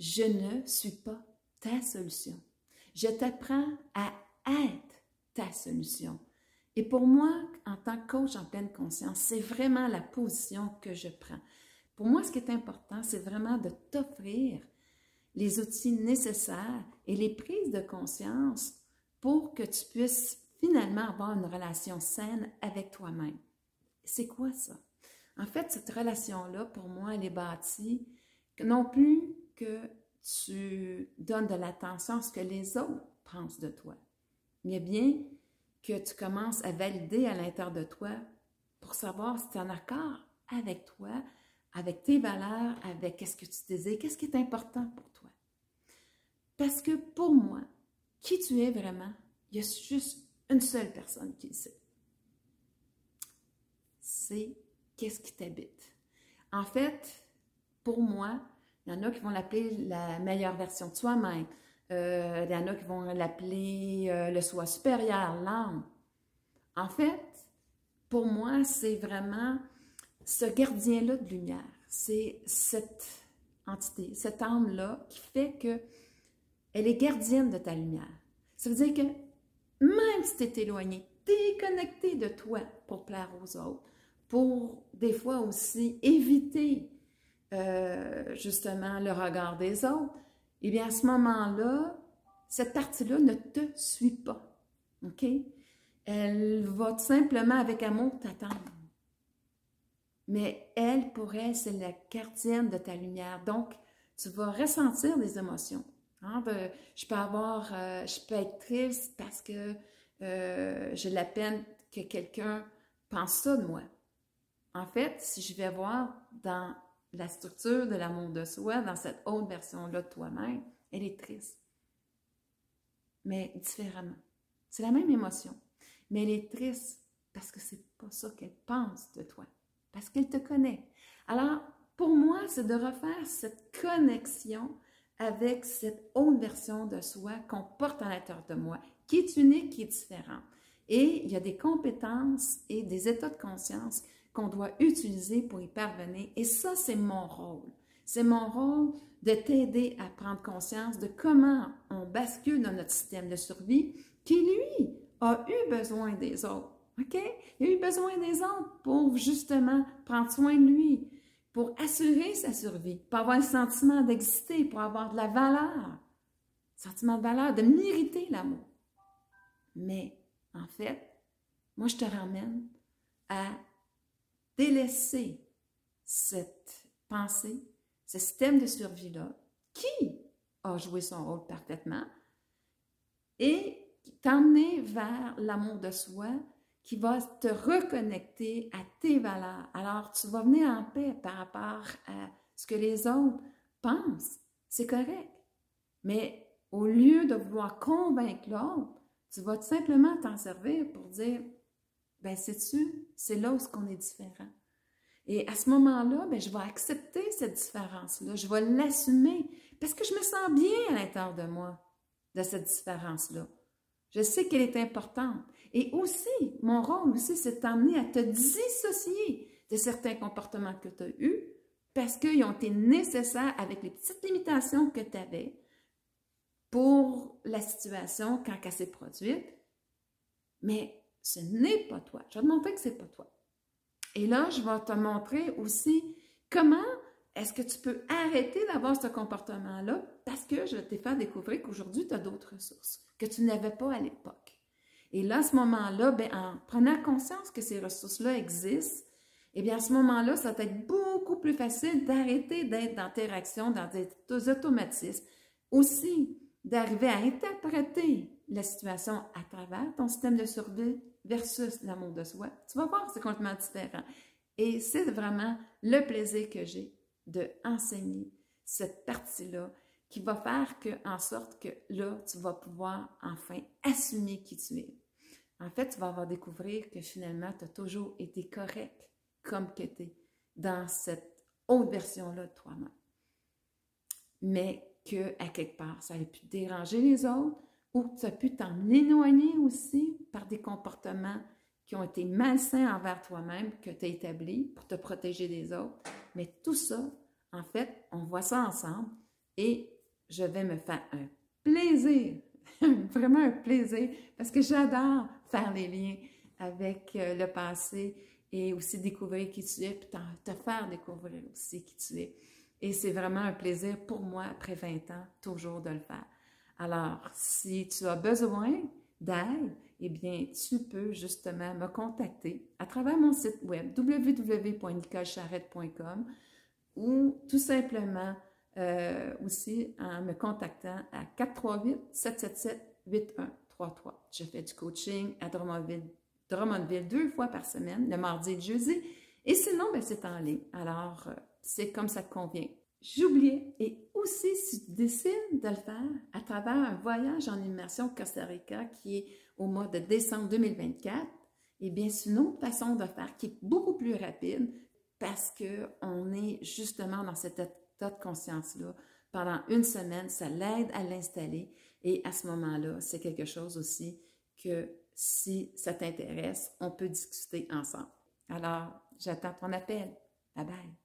je ne suis pas ta solution. Je t'apprends à être ta solution. Et pour moi, en tant que coach en pleine conscience, c'est vraiment la position que je prends. Pour moi, ce qui est important, c'est vraiment de t'offrir les outils nécessaires et les prises de conscience pour que tu puisses finalement avoir une relation saine avec toi-même. C'est quoi ça? En fait, cette relation-là, pour moi, elle est bâtie non plus que tu donnes de l'attention à ce que les autres pensent de toi, mais bien que tu commences à valider à l'intérieur de toi pour savoir si tu es en accord avec toi, avec tes valeurs, avec ce que tu désires, qu'est-ce qui est important pour toi. Parce que pour moi, qui tu es vraiment, il y a juste une seule personne qui le sait. C'est qu'est-ce qui t'habite. En fait, pour moi, il y en a qui vont l'appeler la meilleure version de soi-même. Il y en a qui vont l'appeler le soi supérieur, l'âme. En fait, pour moi, c'est vraiment ce gardien-là de lumière. C'est cette entité, cette âme-là qui fait qu'elle est gardienne de ta lumière. Ça veut dire que même si tu es éloigné, déconnecté de toi pour plaire aux autres, pour des fois aussi éviter justement le regard des autres, eh bien à ce moment-là, cette partie-là ne te suit pas. OK? Elle va tout simplement avec amour t'attendre. Mais elle, pour elle, c'est la gardienne de ta lumière. Donc, tu vas ressentir des émotions. Hein? Je peux être triste parce que j'ai la peine que quelqu'un pense ça de moi. En fait, si je vais voir dans la structure de l'amour de soi, dans cette haute version-là de toi-même, elle est triste. Mais différemment. C'est la même émotion. Mais elle est triste parce que c'est pas ça qu'elle pense de toi. Parce qu'elle te connaît. Alors, pour moi, c'est de refaire cette connexion avec cette haute version de soi qu'on porte à l'intérieur de moi, qui est unique, qui est différente. Et il y a des compétences et des états de conscience qu'on doit utiliser pour y parvenir. Et ça, c'est mon rôle. C'est mon rôle de t'aider à prendre conscience de comment on bascule dans notre système de survie qui, lui, a eu besoin des autres. OK? Il a eu besoin des autres pour justement prendre soin de lui, pour assurer sa survie, pour avoir le sentiment d'exister, pour avoir de la valeur, sentiment de valeur, de mériter l'amour. Mais en fait, moi, je te ramène à délaisser cette pensée, ce système de survie-là, qui a joué son rôle parfaitement, et t'emmener vers l'amour de soi qui va te reconnecter à tes valeurs. Alors, tu vas venir en paix par rapport à ce que les autres pensent. C'est correct. Mais au lieu de vouloir convaincre l'autre, tu vas tout simplement t'en servir pour dire, ben sais-tu, c'est là où on est différent. Et à ce moment-là, ben, je vais accepter cette différence-là, je vais l'assumer parce que je me sens bien à l'intérieur de moi, de cette différence-là. Je sais qu'elle est importante. Et aussi, mon rôle aussi, c'est de t'emmener à te dissocier de certains comportements que tu as eus parce qu'ils ont été nécessaires avec les petites limitations que tu avais pour la situation quand elle s'est produite. Mais ce n'est pas toi. Je vais te montrer que ce n'est pas toi. Et là, je vais te montrer aussi comment est-ce que tu peux arrêter d'avoir ce comportement-là parce que je t'ai fait découvrir qu'aujourd'hui, tu as d'autres ressources que tu n'avais pas à l'époque. Et là, à ce moment-là, ben, en prenant conscience que ces ressources-là existent, eh bien, à ce moment-là, ça va être beaucoup plus facile d'arrêter d'être dans tes réactions, dans tes automatismes. Aussi, d'arriver à interpréter la situation à travers ton système de survie versus l'amour de soi. Tu vas voir, c'est complètement différent. Et c'est vraiment le plaisir que j'ai d'enseigner cette partie-là qui va faire en sorte que là, tu vas pouvoir enfin assumer qui tu es. En fait, tu vas avoir découvrir que finalement, tu as toujours été correct comme que tu es dans cette autre version-là de toi-même. Mais qu'à quelque part, ça a pu déranger les autres ou que tu as pu t'en éloigner aussi par des comportements qui ont été malsains envers toi-même, que tu as établis pour te protéger des autres. Mais tout ça, en fait, on voit ça ensemble et je vais me faire un plaisir, vraiment un plaisir, parce que j'adore faire les liens avec le passé et aussi découvrir qui tu es, puis te faire découvrir aussi qui tu es. Et c'est vraiment un plaisir pour moi, après 20 ans, toujours de le faire. Alors, si tu as besoin d'aide, eh bien, tu peux justement me contacter à travers mon site web www.nicolecharrette.com ou tout simplement aussi en me contactant à 438-777-8133. Je fais du coaching à Drummondville 2 fois par semaine, le mardi et le jeudi. Et sinon, ben, c'est en ligne. Alors, c'est comme ça te convient. J'oubliais, et aussi si tu décides de le faire à travers un voyage en immersion au Costa Rica qui est au mois de décembre 2024, eh bien, c'est une autre façon de faire qui est beaucoup plus rapide parce qu'on est justement dans cet état de conscience-là pendant une semaine, ça l'aide à l'installer et à ce moment-là, c'est quelque chose aussi que si ça t'intéresse, on peut discuter ensemble. Alors, j'attends ton appel. Bye bye!